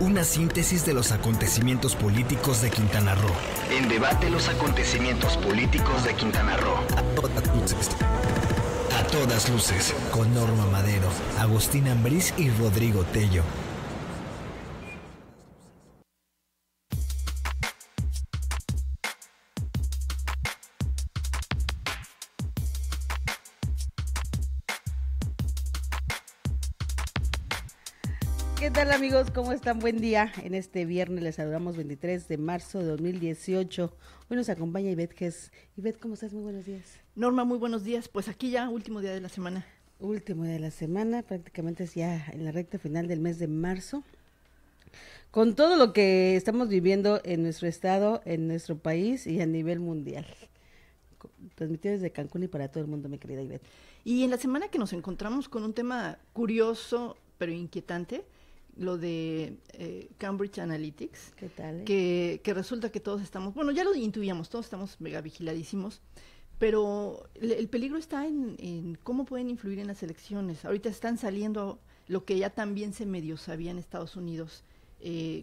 Una síntesis de los acontecimientos políticos de Quintana Roo. En debate los acontecimientos políticos de Quintana Roo. A todas luces, con Norma Madero, Agustín Ambriz y Rodrigo Tello. ¿Qué tal, amigos? ¿Cómo están? Buen día. En este viernes les saludamos 23 de marzo de 2018. Hoy nos acompaña Ivette Gess. Ivette, ¿cómo estás? Muy buenos días. Norma, muy buenos días. Pues aquí ya, último día de la semana. Último día de la semana, prácticamente es ya en la recta final del mes de marzo. Con todo lo que estamos viviendo en nuestro estado, en nuestro país y a nivel mundial. Transmitido desde Cancún y para todo el mundo, mi querida Ivette. Y en la semana que nos encontramos con un tema curioso, pero inquietante, lo de Cambridge Analytics. ¿Qué tal? Que resulta que todos estamos, bueno, ya lo intuíamos, todos estamos mega vigiladísimos, pero el peligro está en cómo pueden influir en las elecciones. Ahorita están saliendo lo que ya también se medio sabía en Estados Unidos,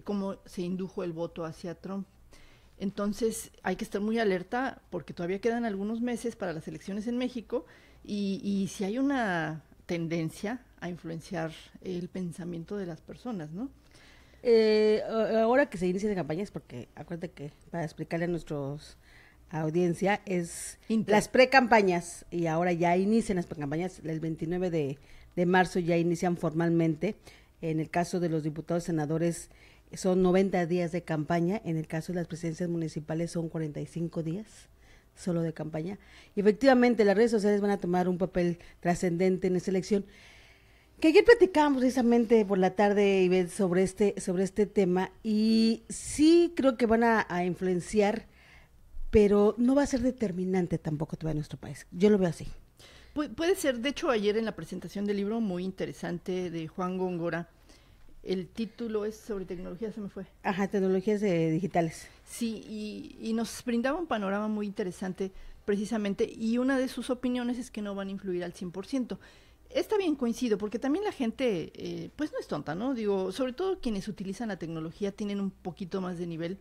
cómo se indujo el voto hacia Trump. Entonces hay que estar muy alerta porque todavía quedan algunos meses para las elecciones en México y si hay una tendencia a influenciar el pensamiento de las personas, ¿no? Ahora que se inician campañas, porque acuérdate que para explicarle a nuestros audiencia es las pre-campañas y ahora ya inician las pre-campañas, el 29 de marzo ya inician formalmente. En el caso de los diputados y senadores son 90 días de campaña, en el caso de las presidencias municipales son 45 días solo de campaña. Y efectivamente las redes sociales van a tomar un papel trascendente en esta elección. Que ayer platicábamos precisamente por la tarde, Ivette, sobre este tema, y sí creo que van a influenciar, pero no va a ser determinante tampoco todavía en nuestro país. Yo lo veo así. Puede ser, de hecho ayer en la presentación del libro muy interesante de Juan Góngora, el título es sobre tecnología, se me fue. Ajá, tecnologías digitales. Sí, y nos brindaba un panorama muy interesante precisamente, y una de sus opiniones es que no van a influir al 100%. Está bien, coincido, porque también la gente, pues no es tonta, ¿no? Digo, sobre todo quienes utilizan la tecnología tienen un poquito más de nivel,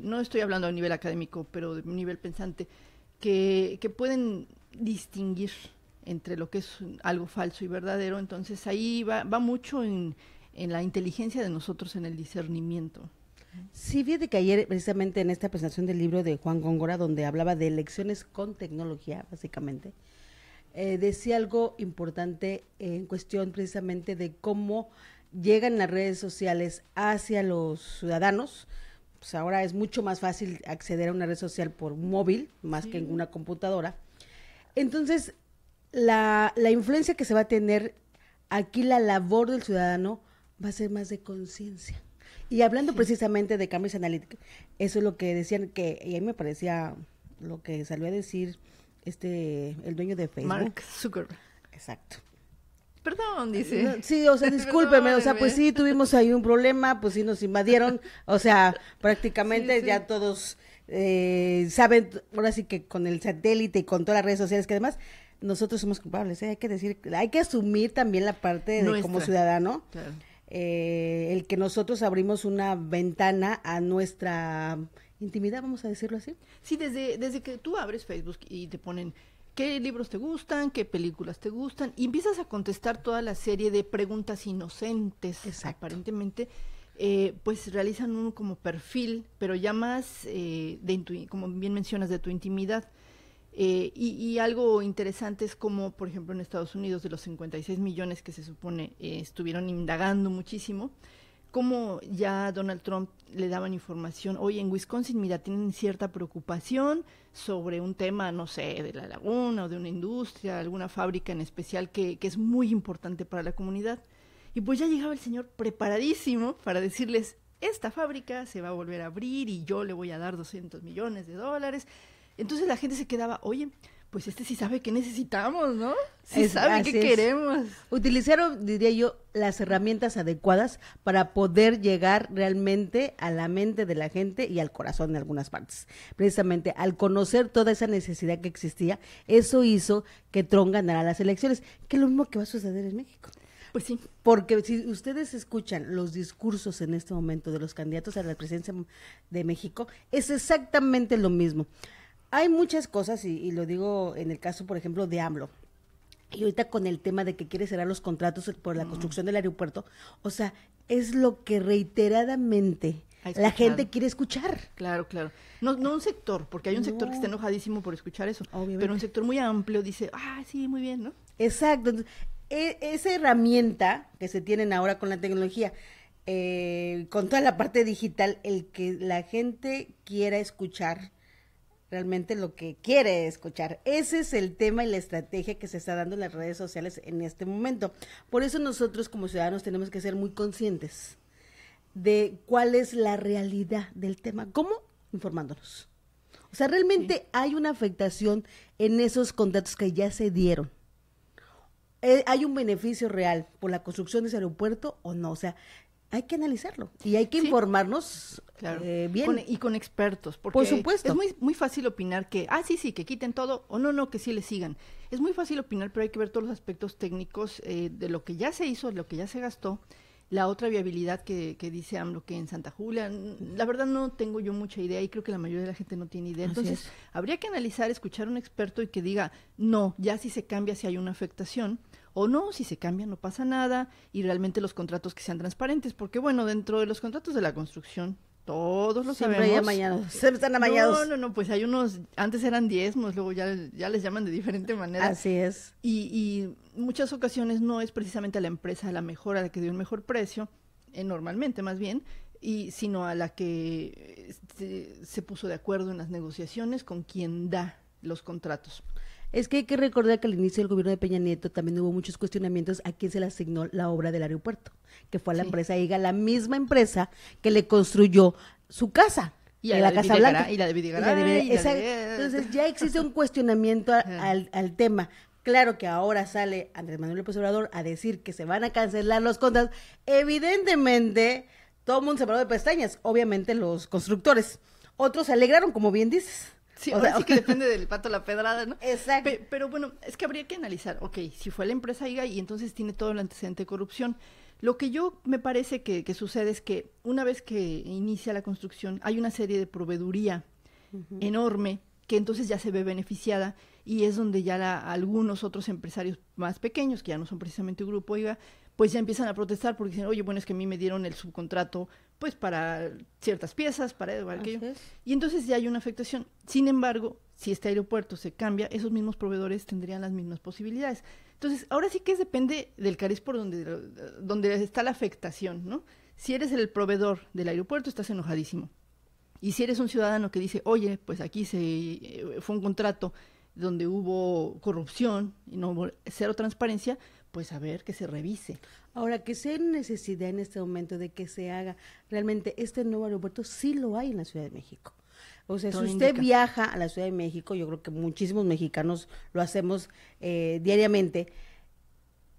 no estoy hablando a nivel académico, pero de nivel pensante, que pueden distinguir entre lo que es algo falso y verdadero. Entonces ahí va mucho en la inteligencia de nosotros, en el discernimiento. Sí, fíjate que ayer precisamente en esta presentación del libro de Juan Góngora, donde hablaba de elecciones con tecnología, básicamente, decía algo importante en cuestión precisamente de cómo llegan las redes sociales hacia los ciudadanos. Pues ahora es mucho más fácil acceder a una red social por móvil, más que en una computadora. Entonces, la influencia que se va a tener aquí, la labor del ciudadano va a ser más de conciencia. Y hablando precisamente de Cambridge Analytica, eso es lo que decían, y a mí me parecía lo que salió a decir el dueño de Facebook. Mark Zuckerberg. Exacto. Perdón, dice. No, sí, o sea, discúlpeme, o sea, pues sí, tuvimos ahí un problema, pues sí nos invadieron, o sea, prácticamente sí. Ya todos saben, ahora sí que con el satélite y con todas las redes sociales que además nosotros somos culpables, hay que decir, hay que asumir también la parte de como ciudadano, claro. El que nosotros abrimos una ventana a nuestra intimidad, vamos a decirlo así. Sí, desde que tú abres Facebook y te ponen qué libros te gustan, qué películas te gustan, y empiezas a contestar toda la serie de preguntas inocentes. Exacto. Aparentemente, pues realizan un como perfil, pero ya más como bien mencionas, de tu intimidad. Y algo interesante es como, por ejemplo, en Estados Unidos, de los 56 millones que se supone estuvieron indagando muchísimo, como ya a Donald Trump le daban información, oye, en Wisconsin, mira, tienen cierta preocupación sobre un tema, no sé, de la laguna o de una industria, alguna fábrica en especial que es muy importante para la comunidad. Y pues ya llegaba el señor preparadísimo para decirles, esta fábrica se va a volver a abrir y yo le voy a dar $200 millones. Entonces la gente se quedaba, oye, pues sí sabe qué necesitamos, ¿no? Sí sabe qué queremos. Utilizaron, diría yo, las herramientas adecuadas para poder llegar realmente a la mente de la gente y al corazón en algunas partes. Precisamente al conocer toda esa necesidad que existía, eso hizo que Trump ganara las elecciones, que es lo mismo que va a suceder en México. Pues sí. Porque si ustedes escuchan los discursos en este momento de los candidatos a la presidencia de México, es exactamente lo mismo. Hay muchas cosas, y lo digo en el caso, por ejemplo, de AMLO, y ahorita con el tema de que quiere cerrar los contratos por la construcción del aeropuerto, o sea, es lo que reiteradamente la gente quiere escuchar. Claro, claro. No un sector, porque hay un sector que está enojadísimo por escuchar eso, obviamente. Pero un sector muy amplio dice, sí, muy bien, ¿no? Exacto. Entonces, esa herramienta que se tienen ahora con la tecnología, con toda la parte digital, el que la gente quiera escuchar realmente lo que quiere escuchar. Ese es el tema y la estrategia que se está dando en las redes sociales en este momento. Por eso nosotros como ciudadanos tenemos que ser muy conscientes de cuál es la realidad del tema. ¿Cómo? Informándonos. O sea, realmente hay una afectación en esos contratos que ya se dieron. ¿Hay un beneficio real por la construcción de ese aeropuerto o no? O sea, hay que analizarlo y hay que informarnos bien. Y con expertos, porque por supuesto. Es muy, muy fácil opinar que, sí, que quiten todo, o no, que sí le sigan. Es muy fácil opinar, pero hay que ver todos los aspectos técnicos de lo que ya se hizo, de lo que ya se gastó, la otra viabilidad que dice AMLO que en Santa Julia. La verdad no tengo yo mucha idea y creo que la mayoría de la gente no tiene idea. Entonces, habría que analizar, escuchar a un experto y que diga, no, ya si se cambia, si hay una afectación, o no, si se cambia no pasa nada, y realmente los contratos que sean transparentes, porque bueno, dentro de los contratos de la construcción, todos lo sabemos. Siempre están amañados. No, pues hay unos, antes eran diezmos, luego ya les llaman de diferente manera. Así es. Y muchas ocasiones no es precisamente a la empresa a la mejor, a la que dio un mejor precio, normalmente más bien, sino a la que se puso de acuerdo en las negociaciones con quien da los contratos. Es que hay que recordar que al inicio del gobierno de Peña Nieto también hubo muchos cuestionamientos a quién se le asignó la obra del aeropuerto, que fue a la empresa IGA, la misma empresa que le construyó su casa. Y a la Casa Blanca. Y la de Videgaray. Entonces ya existe un cuestionamiento al tema. Claro que ahora sale Andrés Manuel López Obrador a decir que se van a cancelar los contratos. Evidentemente, todo el mundo se paró de pestañas, obviamente los constructores. Otros se alegraron, como bien dices. Sí, ahora sí que depende del pato la pedrada, ¿no? Exacto. Pero bueno, es que habría que analizar, si fue la empresa IGA y entonces tiene todo el antecedente de corrupción. Lo que yo me parece que sucede es que una vez que inicia la construcción hay una serie de proveeduría enorme que entonces ya se ve beneficiada y es donde ya algunos otros empresarios más pequeños, que ya no son precisamente un grupo IGA, pues ya empiezan a protestar porque dicen, oye, bueno, es que a mí me dieron el subcontrato pues para ciertas piezas, para aquello. Y entonces ya hay una afectación. Sin embargo, si este aeropuerto se cambia, esos mismos proveedores tendrían las mismas posibilidades. Entonces, ahora sí que depende del cariz por donde está la afectación, ¿no? Si eres el proveedor del aeropuerto, estás enojadísimo. Y si eres un ciudadano que dice, oye, pues aquí fue un contrato donde hubo corrupción y no hubo cero transparencia, pues a ver, que se revise. Ahora, que sea necesidad en este momento de que se haga realmente este nuevo aeropuerto, sí lo hay en la Ciudad de México. O sea, si usted viaja a la Ciudad de México, yo creo que muchísimos mexicanos lo hacemos diariamente,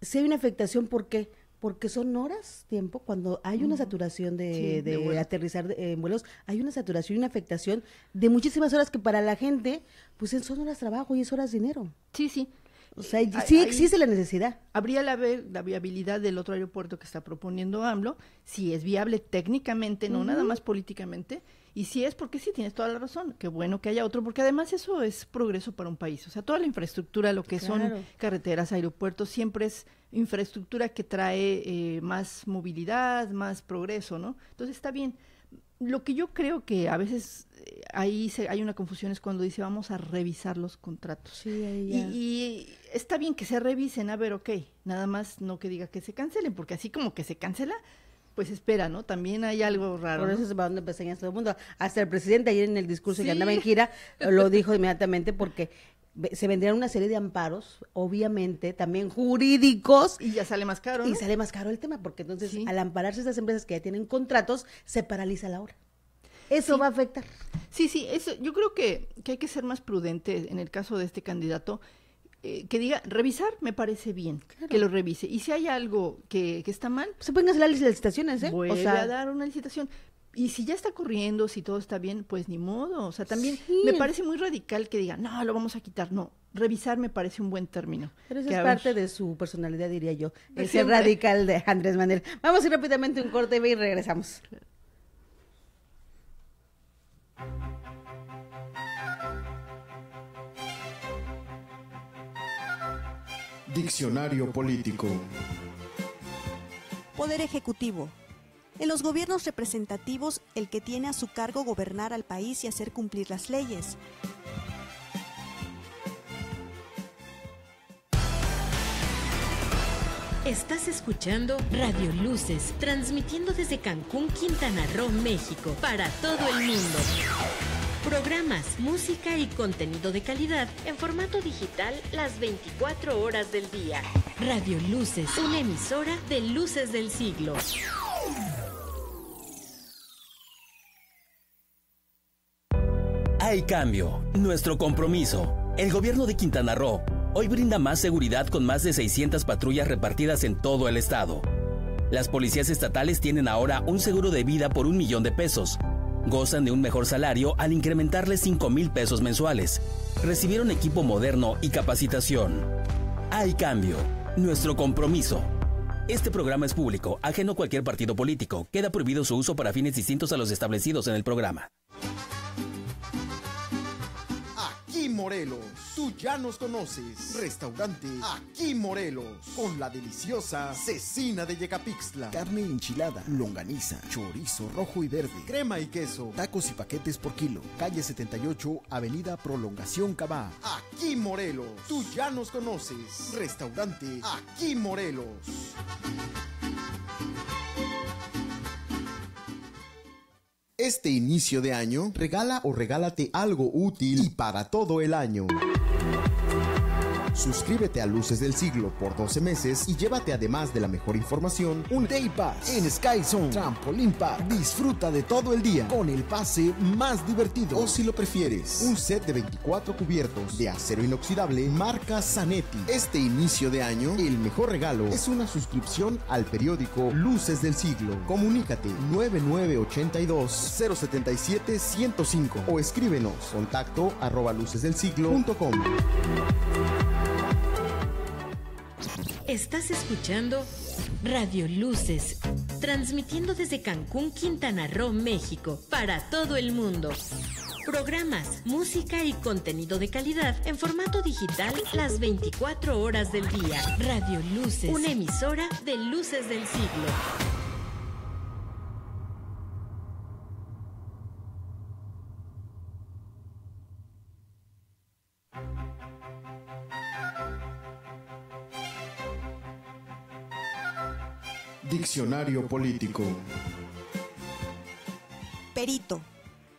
sí hay una afectación, ¿por qué? Porque son horas, tiempo, cuando hay una saturación de aterrizar en vuelos, hay una saturación y una afectación de muchísimas horas que para la gente, pues son horas de trabajo y es horas de dinero. Sí. O sea, sí existe la necesidad. Habría la viabilidad del otro aeropuerto que está proponiendo AMLO, si es viable técnicamente, no nada más políticamente, y si es porque sí, tienes toda la razón, qué bueno que haya otro, porque además eso es progreso para un país. O sea, toda la infraestructura, lo que son carreteras, aeropuertos, siempre es infraestructura que trae más movilidad, más progreso, ¿no? Entonces está bien. Lo que yo creo que a veces hay una confusión es cuando dice vamos a revisar los contratos. Sí, y está bien que se revisen, a ver, nada más no que diga que se cancelen, porque así como que se cancela, pues espera, ¿no? También hay algo raro. Por eso se va dando pestañas todo el mundo. Hasta el presidente ayer en el discurso que andaba en gira lo dijo inmediatamente porque se vendrían una serie de amparos, obviamente, también jurídicos. Y ya sale más caro, ¿no? Y sale más caro el tema, porque entonces al ampararse estas empresas que ya tienen contratos, se paraliza la obra. Eso va a afectar. Sí, eso, yo creo que hay que ser más prudente en el caso de este candidato, que diga, revisar me parece bien, que lo revise. Y si hay algo que está mal, se pueden hacer las licitaciones, vuelve a dar una licitación. Y si ya está corriendo, si todo está bien, pues ni modo. O sea, también me parece muy radical que digan, no, lo vamos a quitar. No, revisar me parece un buen término. Pero eso es parte de su personalidad, diría yo. El ser siempre. radical de Andrés Manuel. Vamos a ir rápidamente a un corte y regresamos. Diccionario político. Poder ejecutivo. En los gobiernos representativos, el que tiene a su cargo gobernar al país y hacer cumplir las leyes. Estás escuchando Radio Luces, transmitiendo desde Cancún, Quintana Roo, México, para todo el mundo. Programas, música y contenido de calidad en formato digital las 24 horas del día. Radio Luces, una emisora de Luces del Siglo. Hay cambio, nuestro compromiso. El gobierno de Quintana Roo hoy brinda más seguridad con más de 600 patrullas repartidas en todo el estado. Las policías estatales tienen ahora un seguro de vida por $1,000,000. Gozan de un mejor salario al incrementarles $5,000 mensuales. Recibieron equipo moderno y capacitación. Hay cambio, nuestro compromiso. Este programa es público, ajeno a cualquier partido político. Queda prohibido su uso para fines distintos a los establecidos en el programa. Aquí Morelos, tú ya nos conoces. Restaurante Aquí Morelos, con la deliciosa cecina de Yecapixtla. Carne enchilada, longaniza, chorizo rojo y verde, crema y queso, tacos y paquetes por kilo. Calle 78, Avenida Prolongación Cabá. Aquí Morelos, tú ya nos conoces. Restaurante Aquí Morelos. Este inicio de año, regala o regálate algo útil y para todo el año. Suscríbete a Luces del Siglo por 12 meses y llévate, además de la mejor información, un Day Pass en Sky Zone Trampoline Park. Disfruta de todo el día con el pase más divertido. O si lo prefieres, un set de 24 cubiertos de acero inoxidable marca Zanetti. Este inicio de año, el mejor regalo es una suscripción al periódico Luces del Siglo. Comunícate 9982-077-105 o escríbenos contacto@lucesdelsiglo.com. Estás escuchando Radio Luces, transmitiendo desde Cancún, Quintana Roo, México, para todo el mundo. Programas, música y contenido de calidad en formato digital las 24 horas del día. Radio Luces, una emisora de Luces del Siglo. Diccionario político. Perito.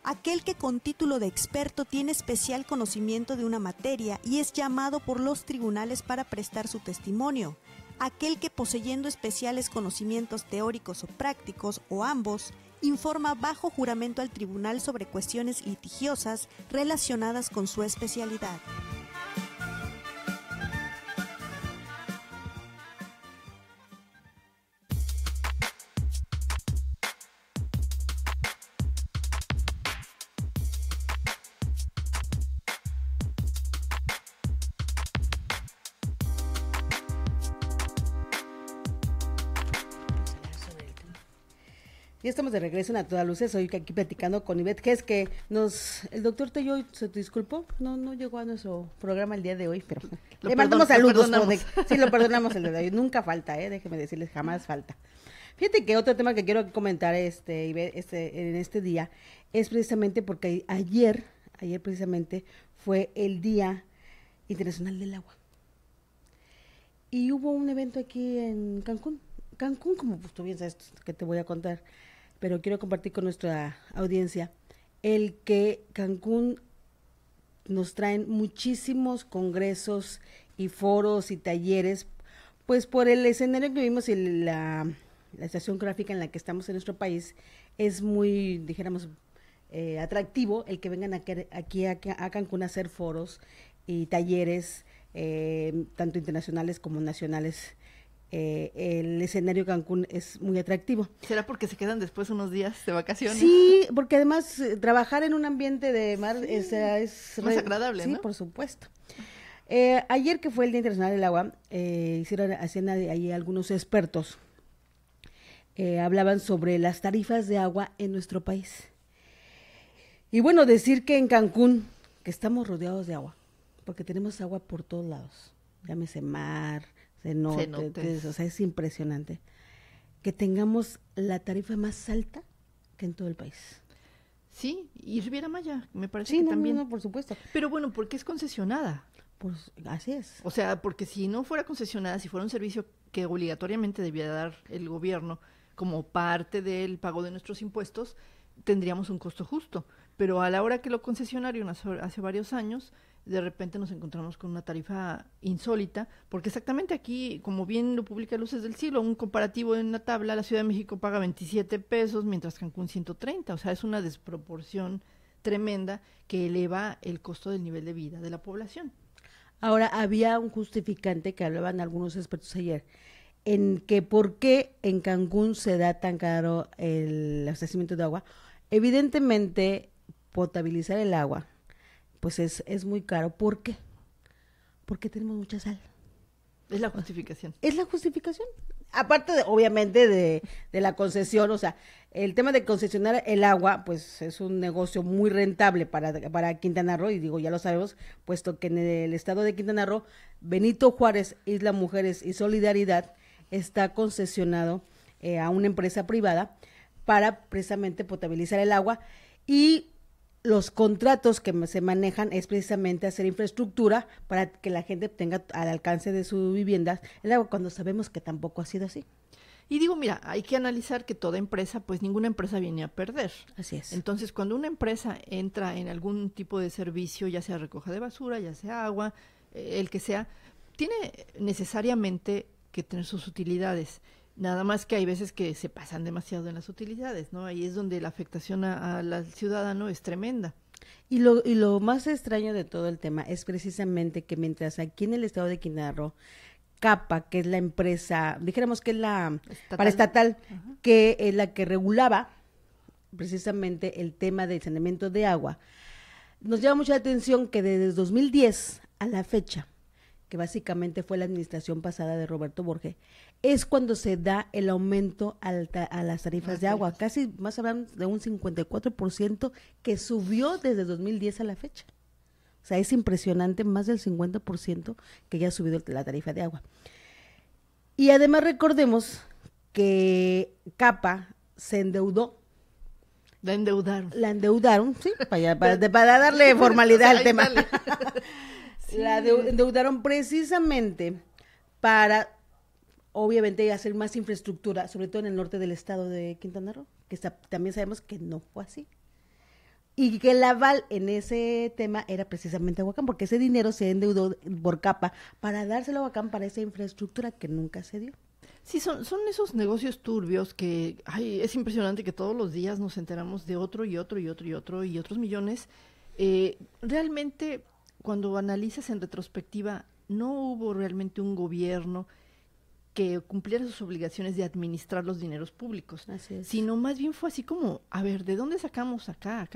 Aquel que con título de experto tiene especial conocimiento de una materia y es llamado por los tribunales para prestar su testimonio. Aquel que, poseyendo especiales conocimientos teóricos o prácticos, o ambos, informa bajo juramento al tribunal sobre cuestiones litigiosas relacionadas con su especialidad. Ya estamos de regreso en A Todas Luces, hoy aquí platicando con Ivette, que es que el doctor Tello se disculpó, no llegó a nuestro programa el día de hoy, pero le mandamos saludos. Sí, lo perdonamos el día de hoy, nunca falta, déjeme decirles, jamás falta. Fíjate que otro tema que quiero comentar Ivette, en este día es precisamente porque ayer precisamente fue el Día Internacional del Agua. Y hubo un evento aquí en Cancún, como pues, tú bien sabes que te voy a contar, pero quiero compartir con nuestra audiencia el que Cancún nos traen muchísimos congresos y foros y talleres, pues por el escenario que vivimos y la estación gráfica en la que estamos en nuestro país, es muy, dijéramos, atractivo el que vengan aquí a Cancún a hacer foros y talleres, tanto internacionales como nacionales, el escenario Cancún es muy atractivo. ¿Será porque se quedan después unos días de vacaciones? Sí, porque además trabajar en un ambiente de mar es más agradable, ¿no? Sí, por supuesto. Ayer, que fue el Día Internacional del Agua, hacían ahí algunos expertos, hablaban sobre las tarifas de agua en nuestro país. Y bueno, decir que en Cancún, que estamos rodeados de agua, porque tenemos agua por todos lados, llámese mar, cenotes, o sea, es impresionante que tengamos la tarifa más alta que en todo el país. Sí, y Riviera Maya, me parece sí, que no, también. No, por supuesto. Pero bueno, porque es concesionada. Pues así es. O sea, porque si no fuera concesionada, si fuera un servicio que obligatoriamente debía dar el gobierno como parte del pago de nuestros impuestos, tendríamos un costo justo. Pero a la hora que lo concesionaron hace varios años, de repente nos encontramos con una tarifa insólita, porque exactamente aquí, como bien lo publica Luces del Siglo, un comparativo en la tabla, la Ciudad de México paga 27 pesos, mientras Cancún 130, o sea, es una desproporción tremenda que eleva el costo del nivel de vida de la población. Ahora, había un justificante que hablaban algunos expertos ayer, en que por qué en Cancún se da tan caro el abastecimiento de agua. Evidentemente, potabilizar el agua, pues es muy caro. ¿Por qué? Porque tenemos mucha sal. Es la justificación. Es la justificación. Aparte, obviamente, de la concesión, o sea, el tema de concesionar el agua, pues es un negocio muy rentable para Quintana Roo, y digo, ya lo sabemos, puesto que en el estado de Quintana Roo, Benito Juárez, Isla Mujeres y Solidaridad está concesionado a una empresa privada para precisamente potabilizar el agua, y los contratos que se manejan es precisamente hacer infraestructura para que la gente tenga al alcance de su vivienda el agua, cuando sabemos que tampoco ha sido así. Y digo, mira, hay que analizar que toda empresa, pues ninguna empresa viene a perder. Así es. Entonces, cuando una empresa entra en algún tipo de servicio, ya sea recoja de basura, ya sea agua, el que sea, tiene necesariamente que tener sus utilidades. Nada más que hay veces que se pasan demasiado en las utilidades, ¿no? Ahí es donde la afectación al ciudadano es tremenda. Y lo más extraño de todo el tema es precisamente que mientras aquí en el estado de Quintana Roo, CAPA, que es la empresa, dijéramos que es la paraestatal, que es la que regulaba precisamente el tema del saneamiento de agua, nos llama mucha atención que desde 2010 a la fecha, que básicamente fue la administración pasada de Roberto Borge, es cuando se da el aumento a las tarifas de agua, casi más hablamos de un 54% que subió desde 2010 a la fecha. O sea, es impresionante, más del 50% que ya ha subido la tarifa de agua. Y además recordemos que CAPA se endeudó. La endeudaron, sí, para darle formalidad al tema. Sí. La endeudaron precisamente para, obviamente, hacer más infraestructura, sobre todo en el norte del estado de Quintana Roo, que también sabemos que no fue así. Y que el aval en ese tema era precisamente Aguacán, porque ese dinero se endeudó por CAPA para dárselo a Aguacán para esa infraestructura que nunca se dio. Sí, son esos negocios turbios que es impresionante que todos los días nos enteramos de otro y otro y otro y otro y otros millones. Realmente, cuando analizas en retrospectiva, no hubo realmente un gobierno que cumpliera sus obligaciones de administrar los dineros públicos, sino más bien fue así como, a ver, ¿de dónde sacamos acá,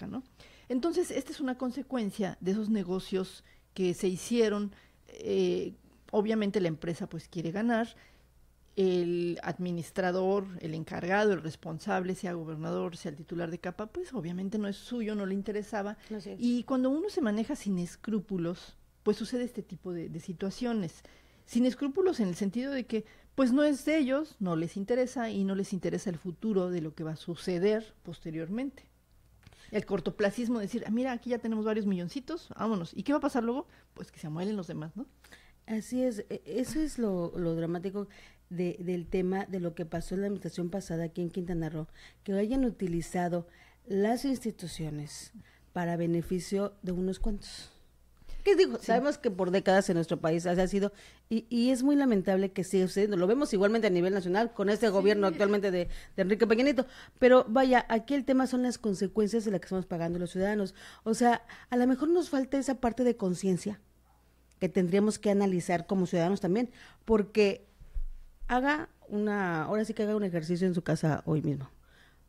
¿no? Entonces, esta es una consecuencia de esos negocios que se hicieron. Obviamente la empresa pues quiere ganar, el administrador, el encargado, el responsable, sea gobernador, sea el titular de CAPA, pues obviamente no es suyo, no le interesaba. Y cuando uno se maneja sin escrúpulos, pues sucede este tipo de situaciones. Sin escrúpulos en el sentido de que pues no es de ellos, no les interesa y no les interesa el futuro de lo que va a suceder posteriormente. El cortoplacismo, decir, mira, aquí ya tenemos varios milloncitos, vámonos. ¿Y qué va a pasar luego? Pues que se amuelen los demás, ¿no? Así es, eso es lo dramático del tema de lo que pasó en la administración pasada aquí en Quintana Roo, que hayan utilizado las instituciones para beneficio de unos cuantos. ¿Qué digo? Sí. Sabemos que por décadas en nuestro país ha sido, y es muy lamentable que siga sucediendo. Lo vemos igualmente a nivel nacional con este gobierno actualmente de Enrique Peña Nieto. Pero vaya, aquí el tema son las consecuencias de las que estamos pagando los ciudadanos. O sea, a lo mejor nos falta esa parte de conciencia que tendríamos que analizar como ciudadanos también, porque ahora sí que haga un ejercicio en su casa hoy mismo.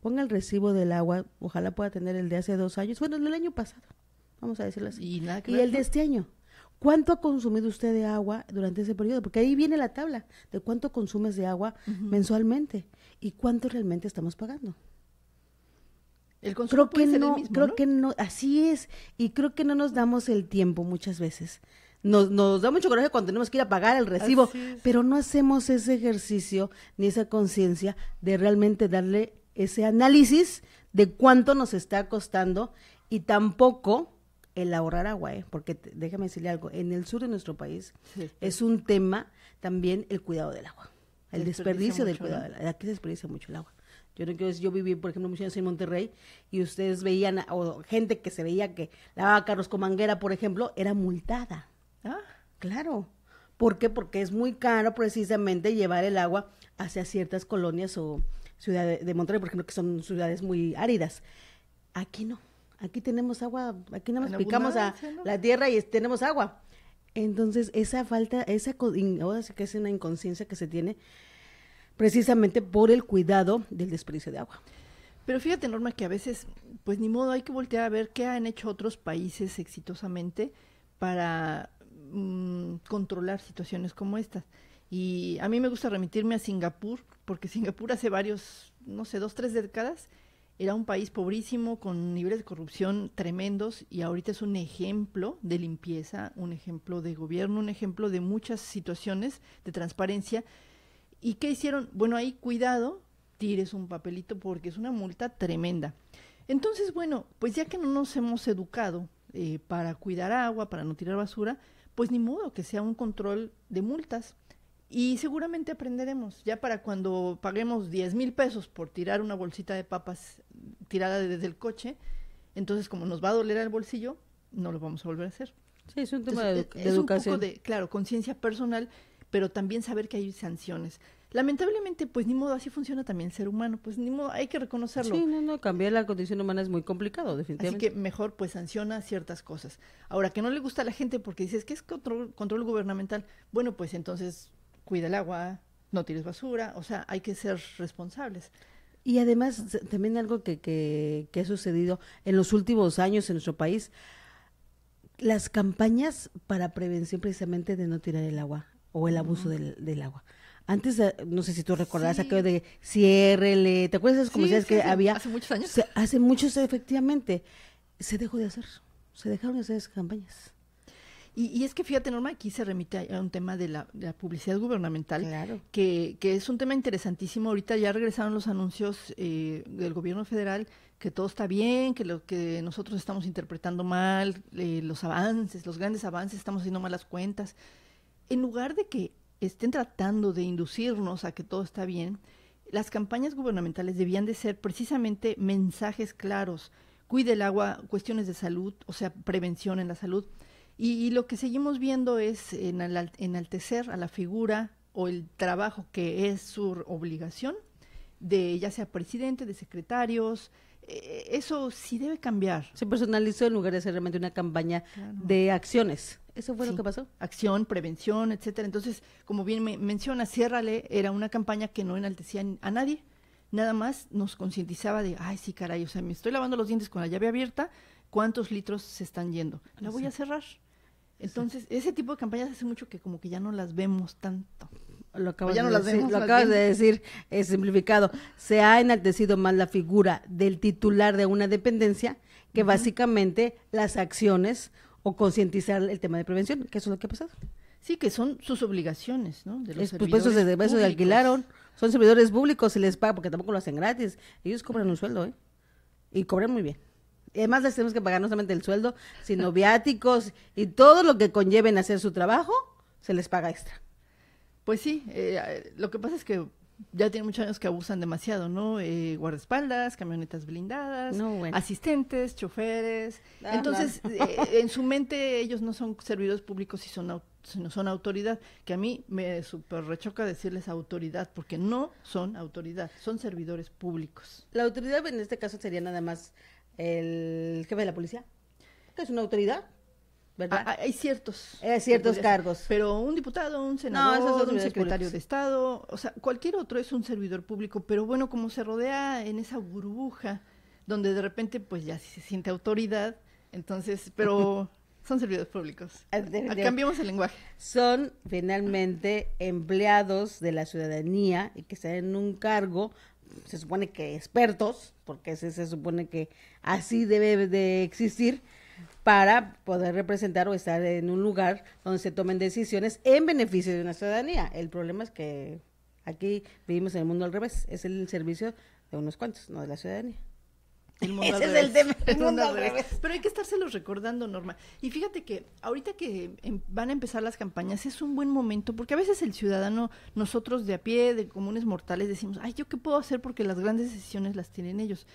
Ponga el recibo del agua, ojalá pueda tener el de hace 2 años, bueno, el del año pasado, vamos a decirlo así. Y el de este año. ¿Cuánto ha consumido usted de agua durante ese periodo? Porque ahí viene la tabla de cuánto consumes de agua mensualmente y cuánto realmente estamos pagando. El consumo puede ser el mismo, creo que no, así es, y creo que no nos damos el tiempo muchas veces. Nos da mucho coraje cuando tenemos que ir a pagar el recibo, pero no hacemos ese ejercicio ni esa conciencia de realmente darle ese análisis de cuánto nos está costando y tampoco el ahorrar agua, porque déjame decirle algo, en el sur de nuestro país es un tema también el cuidado del agua, el desperdicio del cuidado del agua, aquí se desperdicia mucho el agua. Yo no quiero decir, yo viví, por ejemplo, muchos años en Monterrey y ustedes veían, o gente que se veía que lavaba carros con manguera, por ejemplo, era multada. Ah, claro. ¿Por qué? Porque es muy caro precisamente llevar el agua hacia ciertas colonias o ciudades de Monterrey, por ejemplo, que son ciudades muy áridas. Aquí no. Aquí tenemos agua, aquí nada más picamos a la tierra y tenemos agua. Entonces, esa falta, ahora sí que es una inconsciencia que se tiene precisamente por el cuidado del desperdicio de agua. Pero fíjate, Norma, que a veces, pues ni modo, hay que voltear a ver qué han hecho otros países exitosamente para controlar situaciones como estas. Y a mí me gusta remitirme a Singapur, porque Singapur hace 2-3 décadas, era un país pobrísimo, con niveles de corrupción tremendos, y ahorita es un ejemplo de limpieza, un ejemplo de gobierno, un ejemplo de muchas situaciones de transparencia. ¿Y qué hicieron? Bueno, ahí cuidado, tires un papelito porque es una multa tremenda. Entonces, bueno, pues ya que no nos hemos educado para cuidar agua, para no tirar basura, pues ni modo que sea un control de multas. Y seguramente aprenderemos, ya para cuando paguemos 10,000 pesos por tirar una bolsita de papas tirada desde el coche, entonces como nos va a doler el bolsillo, no lo vamos a volver a hacer. Sí, es un tema de educación. Es un poco de, claro, conciencia personal, pero también saber que hay sanciones. Lamentablemente, pues ni modo, así funciona también el ser humano, pues ni modo, hay que reconocerlo. Sí, cambiar la condición humana es muy complicado, definitivamente. Así que mejor pues sanciona ciertas cosas. Ahora, que no le gusta a la gente porque dices que es control gubernamental, bueno, pues entonces cuida el agua, no tires basura, o sea, hay que ser responsables. Y además, también algo que ha sucedido en los últimos años en nuestro país, las campañas para prevención precisamente de no tirar el agua o el abuso del agua. Antes, no sé si tú recordarás aquello de ciérrele, ¿te acuerdas de esas comerciales que había? Hace muchos años. Hace muchos, efectivamente. Se dejó de hacer, se dejaron de hacer esas campañas. Y es que fíjate, Norma, aquí se remite a un tema de la publicidad gubernamental, claro, que es un tema interesantísimo. Ahorita ya regresaron los anuncios del gobierno federal, que todo está bien, que lo que nosotros estamos interpretando mal, los grandes avances, estamos haciendo malas cuentas. En lugar de que estén tratando de inducirnos a que todo está bien, las campañas gubernamentales debían de ser precisamente mensajes claros. Cuide el agua, cuestiones de salud, o sea, prevención en la salud. Y lo que seguimos viendo es enaltecer a la figura o el trabajo que es su obligación, de ya sea presidente, de secretarios. Eso sí debe cambiar. Se personalizó en lugar de ser realmente una campaña de acciones. ¿Eso fue lo que pasó? Acción, prevención, etcétera. Entonces, como bien menciona, Ciérrale era una campaña que no enaltecía a nadie, nada más nos concientizaba de, ay, sí, caray, o sea, me estoy lavando los dientes con la llave abierta, ¿cuántos litros se están yendo? La voy a cerrar. Entonces, ese tipo de campañas hace mucho que como que ya no las vemos tanto. Lo acabas de decir, es simplificado. Se ha enaltecido más la figura del titular de una dependencia que básicamente las acciones o concientizar el tema de prevención, que eso es lo que ha pasado. Sí, que son sus obligaciones, ¿no? De los pues eso se alquilaron, son servidores públicos, se les paga porque tampoco lo hacen gratis. Ellos cobran un sueldo, y cobran muy bien. Además les tenemos que pagar no solamente el sueldo, sino viáticos y todo lo que conlleven a hacer su trabajo, se les paga extra. Pues sí, lo que pasa es que ya tienen muchos años que abusan demasiado, ¿no? Guardaespaldas, camionetas blindadas, asistentes, choferes. Entonces, en su mente ellos no son servidores públicos sino son autoridad, que a mí me súper rechoca decirles autoridad, porque no son autoridad, son servidores públicos. La autoridad en este caso sería nada más el jefe de la policía, que es una autoridad. ¿verdad? Hay ciertos cargos. Pero un diputado, un senador, un secretario públicos de Estado, o sea, cualquier otro es un servidor público, pero bueno, como se rodea en esa burbuja donde de repente pues ya se siente autoridad, entonces, pero son servidores públicos. Cambiemos el lenguaje. Son finalmente empleados de la ciudadanía y que están en un cargo, se supone que expertos, porque se supone que así debe de existir, para poder representar o estar en un lugar donde se tomen decisiones en beneficio de una ciudadanía. El problema es que aquí vivimos en el mundo al revés, es el servicio de unos cuantos, no de la ciudadanía. El mundo ese es el tema, el mundo al revés. Pero hay que estárselos recordando, Norma. Y fíjate que ahorita que van a empezar las campañas es un buen momento, porque a veces el ciudadano, nosotros de a pie, de comunes mortales, decimos, ay, ¿yo qué puedo hacer? Porque las grandes decisiones las tienen ellos.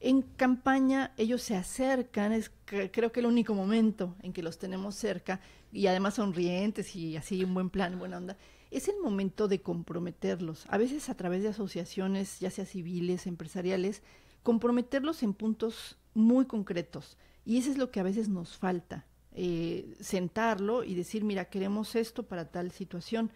En campaña ellos se acercan, creo que el único momento en que los tenemos cerca, y además sonrientes y así un buen plan, buena onda, es el momento de comprometerlos, a veces a través de asociaciones, ya sea civiles, empresariales, comprometerlos en puntos muy concretos, y eso es lo que a veces nos falta, sentarlo y decir, mira, queremos esto para tal situación.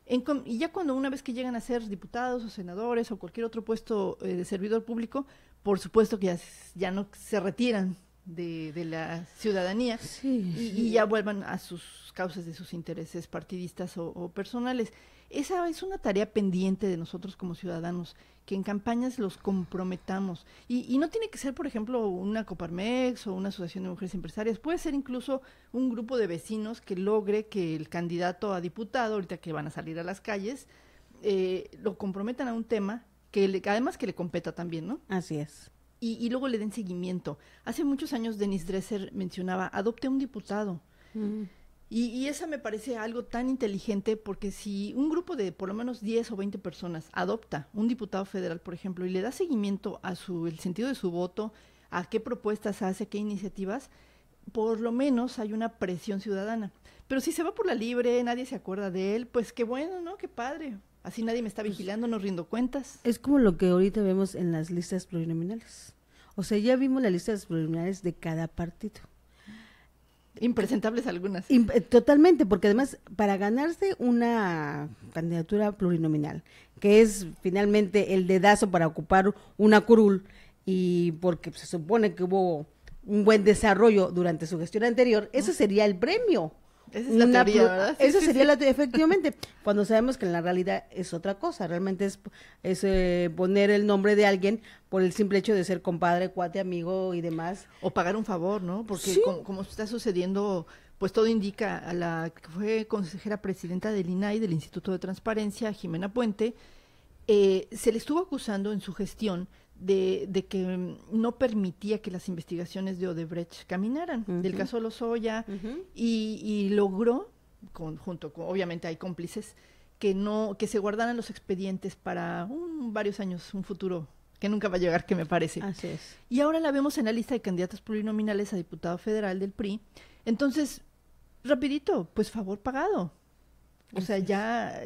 Y ya cuando una vez que llegan a ser diputados o senadores o cualquier otro puesto de servidor público, por supuesto que ya no se retiran de la ciudadanía y ya vuelvan a sus causas de sus intereses partidistas o personales. Esa es una tarea pendiente de nosotros como ciudadanos, que en campañas los comprometamos. Y no tiene que ser, por ejemplo, una Coparmex o una asociación de mujeres empresarias, puede ser incluso un grupo de vecinos que logre que el candidato a diputado, ahorita que van a salir a las calles, lo comprometan a un tema que además que le competa también, ¿no? Así es. Y luego le den seguimiento. Hace muchos años Denise Dresser mencionaba, adopte a un diputado. Y esa me parece algo tan inteligente, porque si un grupo de por lo menos 10 o 20 personas adopta un diputado federal, por ejemplo, y le da seguimiento a el sentido de su voto, a qué propuestas hace, qué iniciativas, por lo menos hay una presión ciudadana. Pero si se va por la libre, nadie se acuerda de él, pues qué bueno, ¿no? Qué padre. Así nadie me está vigilando, no rindo cuentas. Es como lo que ahorita vemos en las listas plurinominales. O sea, ya vimos las listas plurinominales de cada partido. Impresentables algunas. Totalmente, porque además para ganarse una candidatura plurinominal, que es finalmente el dedazo para ocupar una curul, y porque se supone que hubo un buen desarrollo durante su gestión anterior, eso sería el premio. Esa es la teoría, ¿verdad? Eso sería la teoría, efectivamente, cuando sabemos que en la realidad es otra cosa, realmente es poner el nombre de alguien por el simple hecho de ser compadre, cuate, amigo y demás. O pagar un favor, ¿no? Porque sí, como está sucediendo, pues todo indica, a la que fue consejera presidenta del INAI, del Instituto de Transparencia, Jimena Puente, se le estuvo acusando en su gestión de que no permitía que las investigaciones de Odebrecht caminaran, del caso Lozoya, y logró, junto con, obviamente hay cómplices, que se guardaran los expedientes para varios años, un futuro que nunca va a llegar, que me parece. Así es. Y ahora la vemos en la lista de candidatos plurinominales a diputado federal del PRI. Entonces, rapidito, pues favor pagado. O sea, ya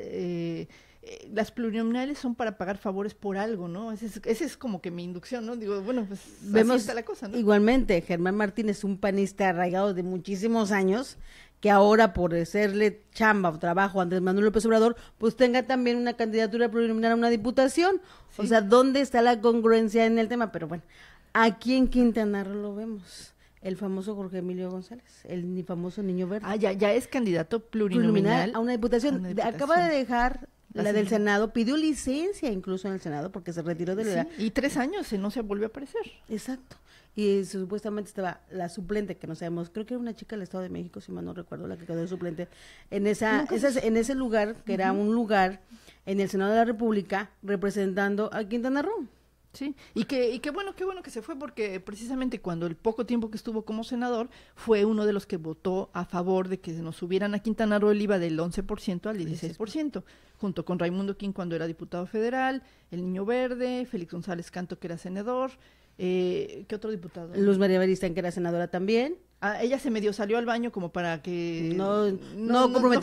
las plurinominales son para pagar favores por algo, ¿no? Ese es como que mi inducción, ¿no? Digo, bueno, pues vemos así está la cosa, ¿no? Igualmente, Germán Martínez, un panista arraigado de muchísimos años, que ahora por hacerle chamba o trabajo a Andrés Manuel López Obrador, pues tenga también una candidatura plurinominal a una diputación. Sí. O sea, ¿dónde está la congruencia en el tema? Pero bueno, aquí en Quintana Roo lo vemos. El famoso Jorge Emilio González, el famoso Niño Verde. Ya es candidato plurinominal a una diputación. Acaba de dejar la del Senado, pidió licencia incluso en el Senado porque se retiró de la... Y 3 años no se volvió a aparecer. Exacto. Y supuestamente estaba la suplente, que no sabemos, creo que era una chica del Estado de México, si mal no recuerdo, la que quedó de suplente, en ese lugar, que era un lugar en el Senado de la República, representando a Quintana Roo. Sí, y qué bueno que se fue, porque precisamente cuando el poco tiempo que estuvo como senador, fue uno de los que votó a favor de que nos subieran a Quintana Roo el IVA del 11% al 16%, junto con Raimundo King cuando era diputado federal, el Niño Verde, Félix González Canto, que era senador, ¿qué otro diputado? Luz María Beristán, que era senadora también. Ella se medio salió al baño como para que no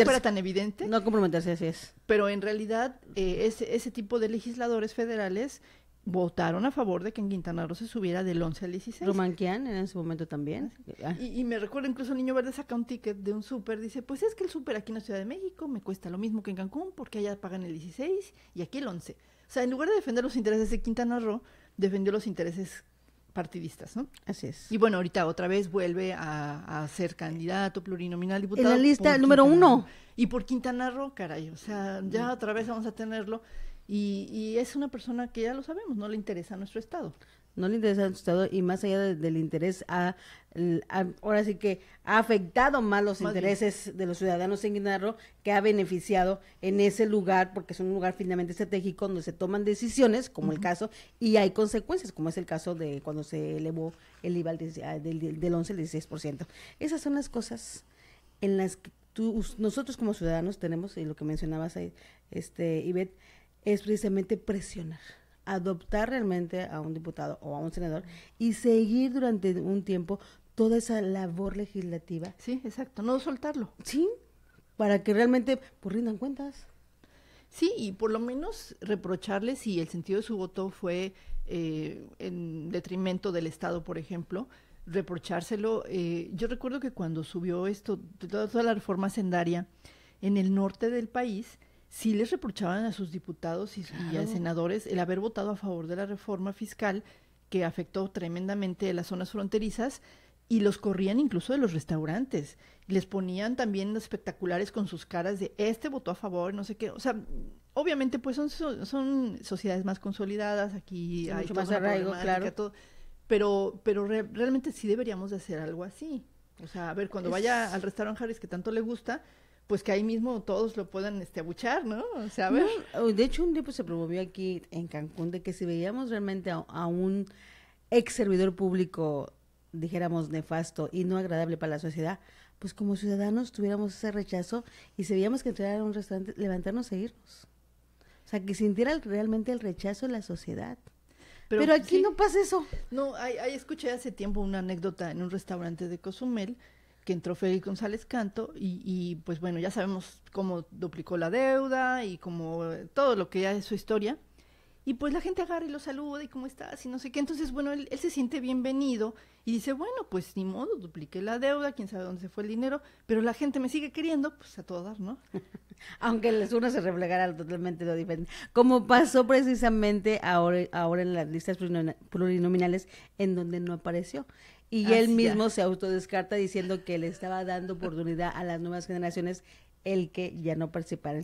fuera tan evidente. No comprometerse, así es. Pero en realidad ese tipo de legisladores federales votaron a favor de que en Quintana Roo se subiera del 11 al 16. Romanquian en ese momento también. Y me recuerdo incluso el Niño Verde saca un ticket de un súper, dice, pues es que el súper aquí en la Ciudad de México me cuesta lo mismo que en Cancún, porque allá pagan el 16 y aquí el 11. O sea, en lugar de defender los intereses de Quintana Roo, defendió los intereses partidistas, ¿no? Así es. Y bueno, ahorita otra vez vuelve a ser candidato plurinominal diputado. En la lista número 1. Y por Quintana Roo, caray, o sea, ya otra vez vamos a tenerlo. Y es una persona que ya lo sabemos, no le interesa a nuestro estado. No le interesa a nuestro estado y más allá del interés, ahora sí que ha afectado más los intereses de los ciudadanos en Quintana Roo, que ha beneficiado en ese lugar, porque es un lugar finalmente estratégico donde se toman decisiones, como el caso, y hay consecuencias, como es el caso de cuando se elevó el IVA del 11 al 16%. Esas son las cosas en las que nosotros como ciudadanos tenemos, y lo que mencionabas ahí, Ivette, es precisamente presionar, adoptar realmente a un diputado o a un senador y seguir durante un tiempo toda esa labor legislativa. Sí, exacto, no soltarlo. Sí, para que realmente pues rindan cuentas. Sí, y por lo menos reprocharles si el sentido de su voto fue en detrimento del Estado, por ejemplo, reprochárselo. Yo recuerdo que cuando subió esto, toda la reforma hacendaria en el norte del país, sí les reprochaban a sus diputados y a senadores el haber votado a favor de la reforma fiscal que afectó tremendamente las zonas fronterizas y los corrían incluso de los restaurantes. Les ponían también espectaculares con sus caras de votó a favor, no sé qué. O sea, obviamente pues son sociedades más consolidadas, aquí hay mucho más arraigo, claro. Todo, pero realmente sí deberíamos de hacer algo así. O sea, a ver, cuando vaya al restaurante Harris que tanto le gusta, pues que ahí mismo todos lo puedan abuchar, ¿no? O sea, a ver. No, de hecho, un tiempo se promovió aquí en Cancún de que si veíamos realmente a un ex servidor público, dijéramos, nefasto y no agradable para la sociedad, pues como ciudadanos tuviéramos ese rechazo y si veíamos que entrar a un restaurante, levantarnos e irnos. O sea, que sintiera realmente el rechazo de la sociedad. Pero aquí sí, no pasa eso. No, escuché hace tiempo una anécdota en un restaurante de Cozumel, que entró Félix González Canto y pues bueno, ya sabemos cómo duplicó la deuda y como todo lo que ya es su historia, y pues la gente agarra y lo saluda y cómo estás y no sé qué, entonces bueno, él se siente bienvenido y dice, bueno, pues ni modo, dupliqué la deuda, quién sabe dónde se fue el dinero, pero la gente me sigue queriendo, pues a todo dar, ¿no? Aunque el uno se reflejara totalmente lo diferente, como pasó precisamente ahora en las listas plurinominales en donde no apareció. Y él mismo se autodescarta diciendo que le estaba dando oportunidad a las nuevas generaciones el que ya no participara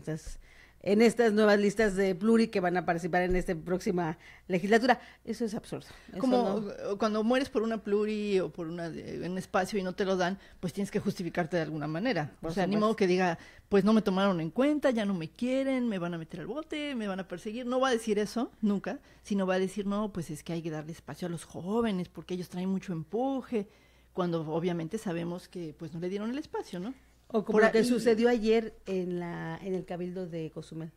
en estas nuevas listas de pluri que van a participar en esta próxima legislatura. Eso es absurdo. Como cuando mueres por una pluri o por un espacio y no te lo dan, pues tienes que justificarte de alguna manera. O sea, ni modo que diga, pues no me tomaron en cuenta, ya no me quieren, me van a meter al bote, me van a perseguir. No va a decir eso, nunca, sino va a decir, no, pues es que hay que darle espacio a los jóvenes porque ellos traen mucho empuje, cuando obviamente sabemos que pues no le dieron el espacio, ¿no? O como lo que sucedió ayer en el Cabildo de Cozumel,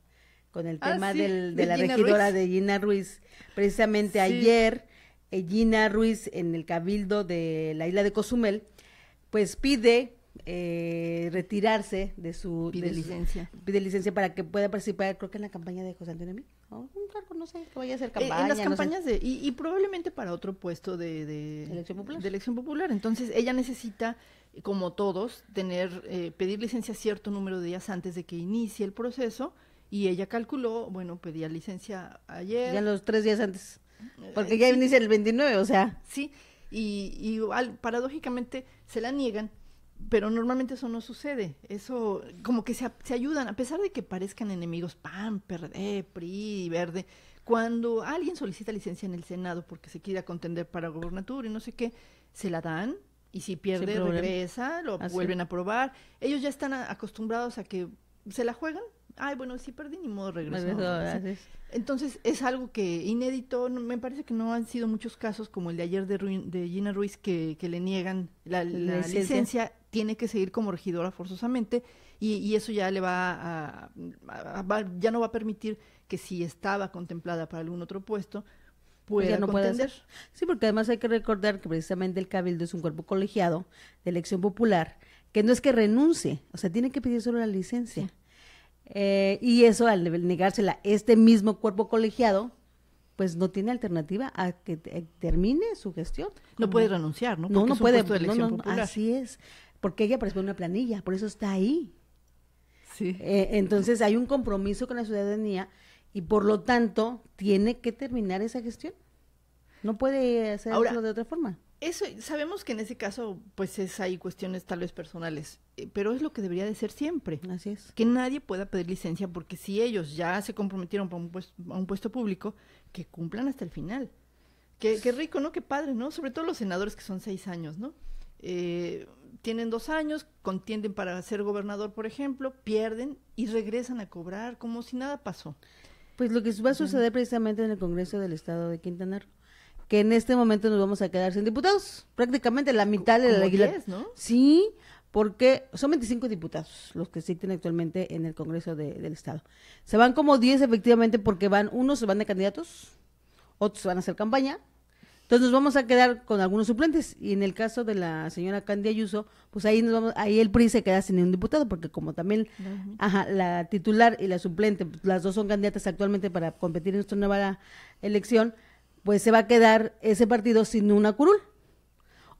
con el tema de la regidora de Gina Ruiz. Precisamente ayer, Gina Ruiz en el Cabildo de la isla de Cozumel, pues pide retirarse de su... Pide licencia para que pueda participar, creo que en la campaña de José Antonio Mí, o un cargo, no sé, que vaya a hacer campaña. En las campañas y probablemente para otro puesto de elección popular. Entonces, ella necesita, como todos, pedir licencia cierto número de días antes de que inicie el proceso, y ella calculó, bueno, pedía licencia ayer. Ya los 3 días antes, porque ya inicia el 29, o sea. Sí, y paradójicamente se la niegan, pero normalmente eso no sucede. Eso, como que se ayudan, a pesar de que parezcan enemigos, PAN, PRD, PRI, Verde, cuando alguien solicita licencia en el Senado porque se quiere contender para gobernatura y no sé qué, se la dan, y si pierde, regresa, lo vuelven a aprobar. Ellos ya están acostumbrados a que se la juegan. Ay, bueno, si perdí, ni modo, regreso. Entonces, es algo que inédito, me parece que no han sido muchos casos como el de ayer de Gina Ruiz, que le niegan la licencia, tiene que seguir como regidora forzosamente, y eso ya le ya no va a permitir que si estaba contemplada para algún otro puesto, pueda contender. Sí, porque además hay que recordar que precisamente el Cabildo es un cuerpo colegiado de elección popular, que no es que renuncie, o sea, tiene que pedir solo la licencia. Sí. Y eso, al negársela este mismo cuerpo colegiado, pues no tiene alternativa a que termine su gestión. No puede renunciar, ¿no? Porque no puede, popular. Así es, porque ella parece una planilla, por eso está ahí. Sí. Entonces hay un compromiso con la ciudadanía y por lo tanto tiene que terminar esa gestión. No puede hacerlo de otra forma. Eso, sabemos que en ese caso, pues hay cuestiones tal vez personales, pero es lo que debería de ser siempre. Así es. Que nadie pueda pedir licencia, porque si ellos ya se comprometieron a un puesto público, que cumplan hasta el final. Qué rico, ¿no? Qué padre, ¿no? Sobre todo los senadores que son 6 años, ¿no? Tienen 2 años, contienden para ser gobernador, por ejemplo, pierden y regresan a cobrar como si nada pasó. Pues lo que va a suceder precisamente en el Congreso del Estado de Quintana Roo, que en este momento nos vamos a quedar sin diputados, prácticamente la mitad de la legislatura. 10, ¿no? Sí, porque son 25 diputados los que existen actualmente en el Congreso del Estado. Se van como 10 efectivamente porque unos se van de candidatos, otros van a hacer campaña, entonces nos vamos a quedar con algunos suplentes, y en el caso de la señora Candy Ayuso, pues ahí el PRI se queda sin un diputado, porque como también la titular y la suplente, las dos son candidatas actualmente para competir en esta nueva elección, pues se va a quedar ese partido sin una curul.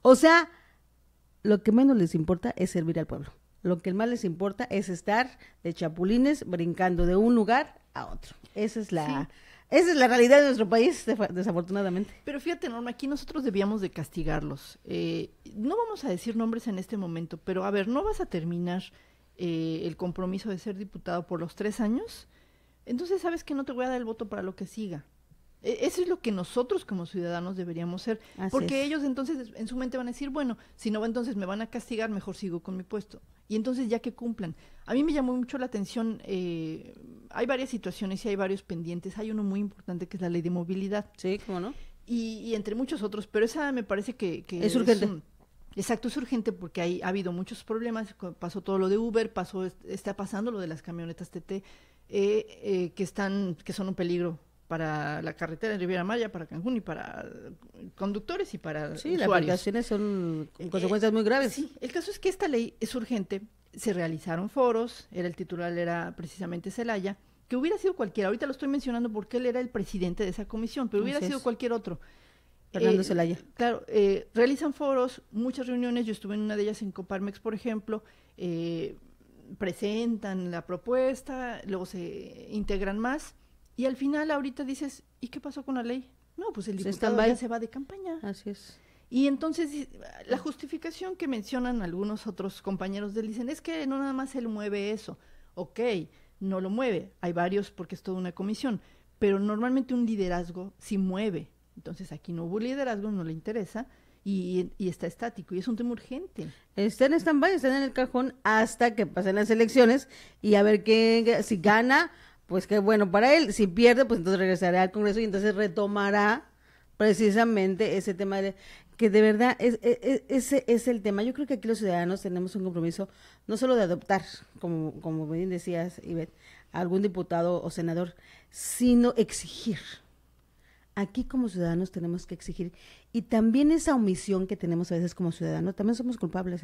O sea, lo que menos les importa es servir al pueblo. Lo que más les importa es estar de chapulines brincando de un lugar a otro. Esa es la realidad de nuestro país, desafortunadamente. Pero fíjate, Norma, aquí nosotros debíamos de castigarlos. No vamos a decir nombres en este momento, pero a ver, ¿no vas a terminar el compromiso de ser diputado por los 3 años? Entonces sabes que no te voy a dar el voto para lo que siga. Eso es lo que nosotros como ciudadanos deberíamos ser, porque ellos entonces en su mente van a decir, bueno, si no, entonces me van a castigar, mejor sigo con mi puesto. Y entonces ya que cumplan. A mí me llamó mucho la atención, hay varias situaciones y hay varios pendientes, hay uno muy importante que es la ley de movilidad. Sí, ¿cómo no? Y entre muchos otros, pero esa me parece que es urgente. Exacto, es urgente porque ha habido muchos problemas, pasó todo lo de Uber, está pasando lo de las camionetas TT, que son un peligro para la carretera de Riviera Maya, para Cancún y para conductores y para usuarios. Las afectaciones son consecuencias muy graves. Sí, el caso es que esta ley es urgente, se realizaron foros, el titular era precisamente Zelaya, que hubiera sido cualquiera, ahorita lo estoy mencionando porque él era el presidente de esa comisión, pero hubiera sido cualquier otro. Fernando Zelaya. Claro, realizan foros, muchas reuniones, yo estuve en una de ellas en Coparmex, por ejemplo, presentan la propuesta, luego se integran más, y al final ahorita dices, ¿y qué pasó con la ley? No, pues el diputado ya se va de campaña. Así es. Y entonces la justificación que mencionan algunos otros compañeros del dicen es que no nada más él mueve eso. Ok, no lo mueve, hay varios porque es toda una comisión, pero normalmente un liderazgo sí mueve. Entonces aquí no hubo liderazgo, no le interesa y está estático y es un tema urgente. Está en stand-by, está en el cajón hasta que pasen las elecciones y a ver si gana, pues qué bueno para él. Si pierde, pues entonces regresará al Congreso y entonces retomará precisamente ese tema que de verdad ese es el tema. Yo creo que aquí los ciudadanos tenemos un compromiso no solo de adoptar, como bien decías, Ivette, a algún diputado o senador, sino exigir. Aquí como ciudadanos tenemos que exigir, y también esa omisión que tenemos a veces como ciudadanos, también somos culpables,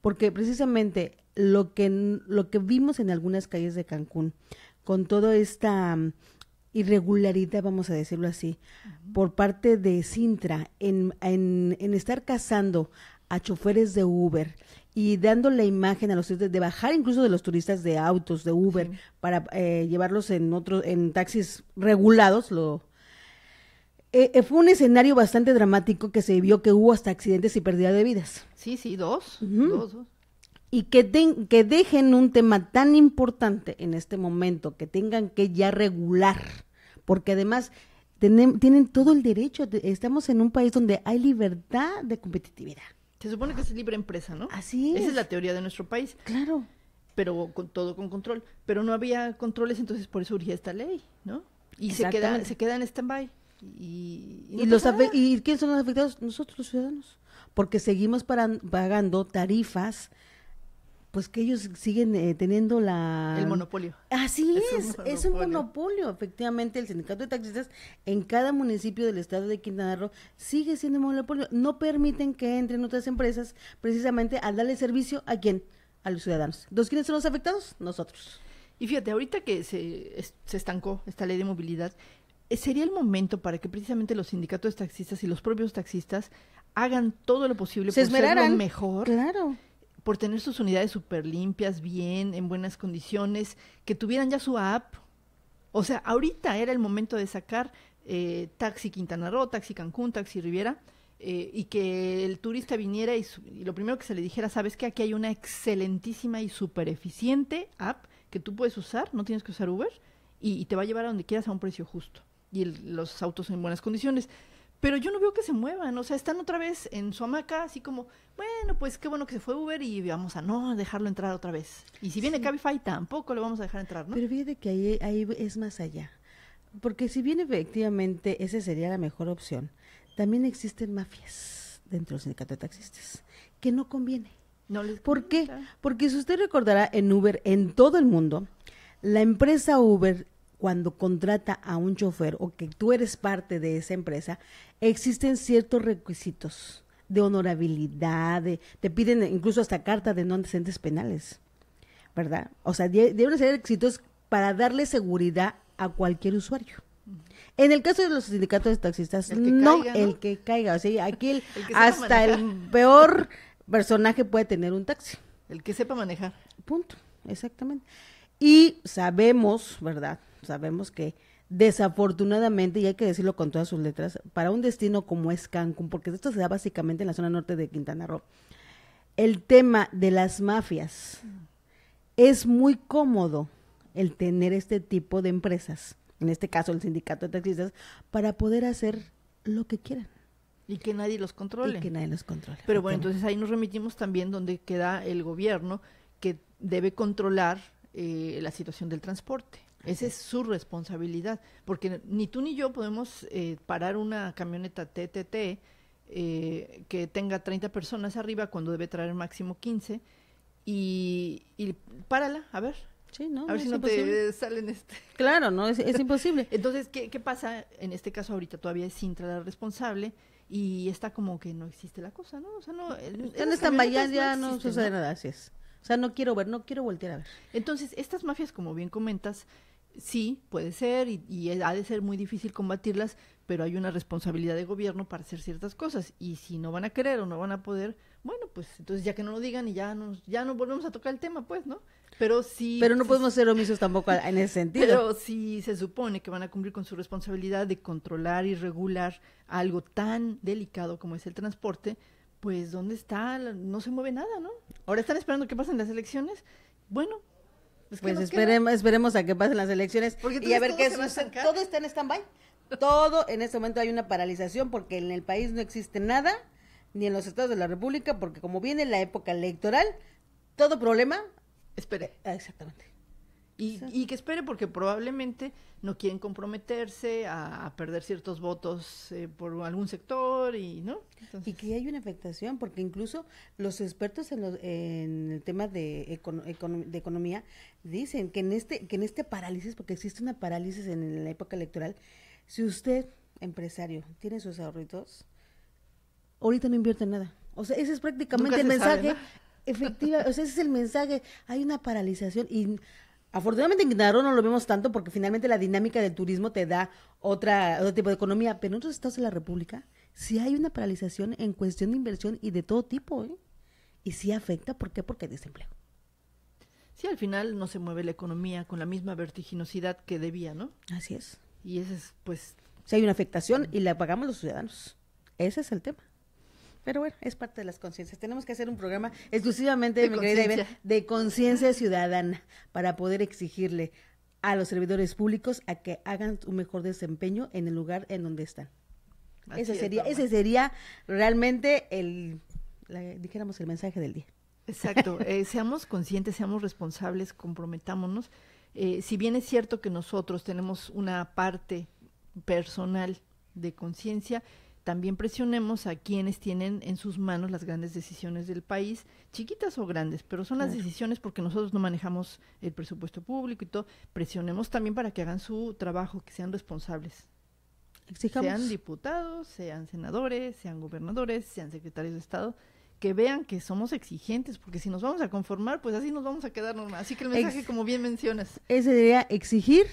porque precisamente lo que vimos en algunas calles de Cancún, con toda esta irregularidad, vamos a decirlo así, por parte de Cintra, en estar cazando a choferes de Uber y dando la imagen a los turistas, de bajar incluso de los turistas de autos, de Uber, para llevarlos en taxis regulados, fue un escenario bastante dramático que se vio que hubo hasta accidentes y pérdida de vidas. Sí, dos. Y que dejen un tema tan importante en este momento, que tengan que ya regular, porque además tienen todo el derecho, estamos en un país donde hay libertad de competitividad. Se supone que es libre empresa, ¿no? Así es. Esa es la teoría de nuestro país. Claro. Pero todo con control. Pero no había controles, entonces por eso urgía esta ley, ¿no? Y se queda en stand-by. ¿Y quiénes son los afectados? Nosotros, los ciudadanos, porque seguimos pagando tarifas, pues que ellos siguen teniendo el monopolio. Así es un monopolio. Efectivamente, el sindicato de taxistas en cada municipio del estado de Quintana Roo sigue siendo un monopolio. No permiten que entren otras empresas precisamente a darle servicio ¿a quién? A los ciudadanos. Entonces, ¿quiénes son los afectados? Nosotros. Y fíjate, ahorita que se estancó esta ley de movilidad, sería el momento para que precisamente los sindicatos de taxistas y los propios taxistas hagan todo lo posible por ser lo mejor, claro, por tener sus unidades súper limpias, bien, en buenas condiciones, que tuvieran ya su app. O sea, ahorita era el momento de sacar Taxi Quintana Roo, Taxi Cancún, Taxi Riviera, y que el turista viniera y lo primero que se le dijera, ¿sabes qué? Aquí hay una excelentísima y súper eficiente app que tú puedes usar, no tienes que usar Uber, y te va a llevar a donde quieras a un precio justo. Y los autos en buenas condiciones. Pero yo no veo que se muevan, o sea, están otra vez en su hamaca, así como, bueno, pues qué bueno que se fue Uber y vamos a no dejarlo entrar otra vez. Y si viene Cabify, tampoco lo vamos a dejar entrar, ¿no? Pero fíjate que ahí es más allá. Porque si bien efectivamente esa sería la mejor opción, también existen mafias dentro del sindicato de taxistas, que no conviene. No les ¿Por qué? claro. Porque si usted recordará, en Uber, en todo el mundo, la empresa Uber, cuando contrata a un chofer o que tú eres parte de esa empresa, existen ciertos requisitos de honorabilidad, te piden incluso hasta carta de no antecedentes penales, ¿verdad? O sea, deben ser requisitos para darle seguridad a cualquier usuario. En el caso de los sindicatos de taxistas, el que caiga, o sea, aquí el que hasta el peor personaje puede tener un taxi. El que sepa manejar. Punto, exactamente. Y sabemos, ¿verdad? Sabemos que desafortunadamente, y hay que decirlo con todas sus letras, para un destino como es Cancún, porque esto se da básicamente en la zona norte de Quintana Roo, el tema de las mafias, es muy cómodo el tener este tipo de empresas, en este caso el sindicato de taxistas, para poder hacer lo que quieran. Y que nadie los controle. Pero bueno, entonces ahí nos remitimos también donde queda el gobierno que debe controlar la situación del transporte. Esa es su responsabilidad, porque ni tú ni yo podemos parar una camioneta TTT que tenga 30 personas arriba cuando debe traer máximo 15 y párala, a ver. Sí, no, a ver si no te salen Claro, no, es imposible. Entonces, ¿qué pasa? En este caso ahorita todavía es Cintra la responsable y está como que no existe la cosa, ¿no? O sea, no. En esta mañana ya no sucede nada, así es. O sea, no quiero voltear a ver. Entonces, estas mafias, como bien comentas, sí, puede ser y ha de ser muy difícil combatirlas, pero hay una responsabilidad de gobierno para hacer ciertas cosas y si no van a querer o no van a poder, bueno, pues entonces ya que no lo digan y ya no volvemos a tocar el tema, pues, ¿no? Pero sí. Pero no podemos ser omisos tampoco en ese sentido. Pero si se supone que van a cumplir con su responsabilidad de controlar y regular algo tan delicado como es el transporte, pues ¿dónde está? No se mueve nada, ¿no? Ahora están esperando que pasen las elecciones. Bueno, pues esperemos a que pasen las elecciones y a ver qué sucede. Todo está en stand-by. Todo en este momento hay una paralización porque en el país no existe nada, ni en los estados de la República, porque como viene la época electoral, todo problema espere. Exactamente. Y que espere porque probablemente no quieren comprometerse a perder ciertos votos por algún sector y no. Entonces, y que hay una afectación porque incluso los expertos en el tema de economía dicen que en este parálisis, porque existe una parálisis en la época electoral, si usted, empresario, tiene sus ahorritos, ahorita no invierte en nada. O sea, ese es prácticamente el mensaje. Sabe, ¿no? Efectiva, o sea, ese es el mensaje. Hay una paralización y afortunadamente en Quintana Roo no lo vemos tanto porque finalmente la dinámica del turismo te da otro tipo de economía, pero en otros estados de la República sí hay una paralización en cuestión de inversión y de todo tipo, ¿eh? Y sí afecta, ¿por qué? Porque hay desempleo. Sí, al final no se mueve la economía con la misma vertiginosidad que debía, ¿no? Así es. Y ese es, pues... Sí hay una afectación y la pagamos los ciudadanos. Ese es el tema. Pero bueno, es parte de las conciencias. Tenemos que hacer un programa exclusivamente de conciencia ciudadana para poder exigirle a los servidores públicos a que hagan un mejor desempeño en el lugar en donde están. Ese sería realmente dijéramos el mensaje del día. Exacto. Seamos conscientes, seamos responsables, comprometámonos. Si bien es cierto que nosotros tenemos una parte personal de conciencia, también presionemos a quienes tienen en sus manos las grandes decisiones del país, chiquitas o grandes, pero son las decisiones porque nosotros no manejamos el presupuesto público y todo. Presionemos también para que hagan su trabajo, que sean responsables. Exijamos. Sean diputados, sean senadores, sean gobernadores, sean secretarios de Estado, que vean que somos exigentes, porque si nos vamos a conformar, pues así nos vamos a quedar normal. Así que el mensaje, como bien mencionas. Ese sería exigir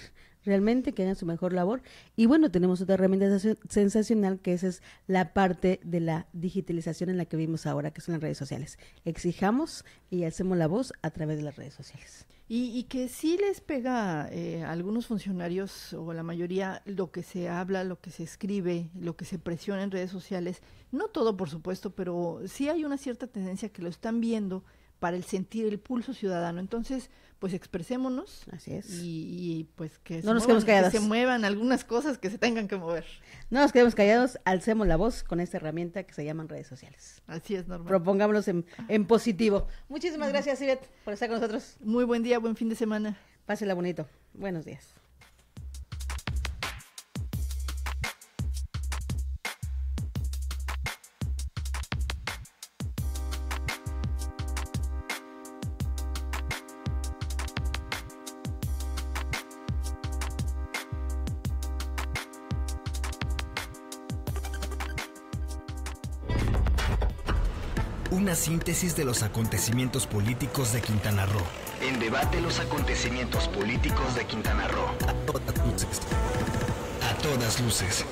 realmente, que hagan su mejor labor. Y bueno, tenemos otra herramienta sensacional, que esa es la parte de la digitalización en la que vivimos ahora, que son las redes sociales. Exijamos y alcemos la voz a través de las redes sociales. Y que sí les pega a algunos funcionarios, o a la mayoría, lo que se habla, lo que se escribe, lo que se presiona en redes sociales. No todo, por supuesto, pero sí hay una cierta tendencia que lo están viendo para el sentir el pulso ciudadano. Entonces, pues expresémonos. Así es. Y pues que no nos quedemos callados. Que se muevan algunas cosas que se tengan que mover. No nos quedemos callados, alcemos la voz con esta herramienta que se llaman redes sociales. Así es, Norma. Propongámonos en positivo. Muchísimas gracias, Ivette, por estar con nosotros. Muy buen día, buen fin de semana. Pásela bonito. Buenos días. Una síntesis de los acontecimientos políticos de Quintana Roo. En debate los acontecimientos políticos de Quintana Roo. A todas luces.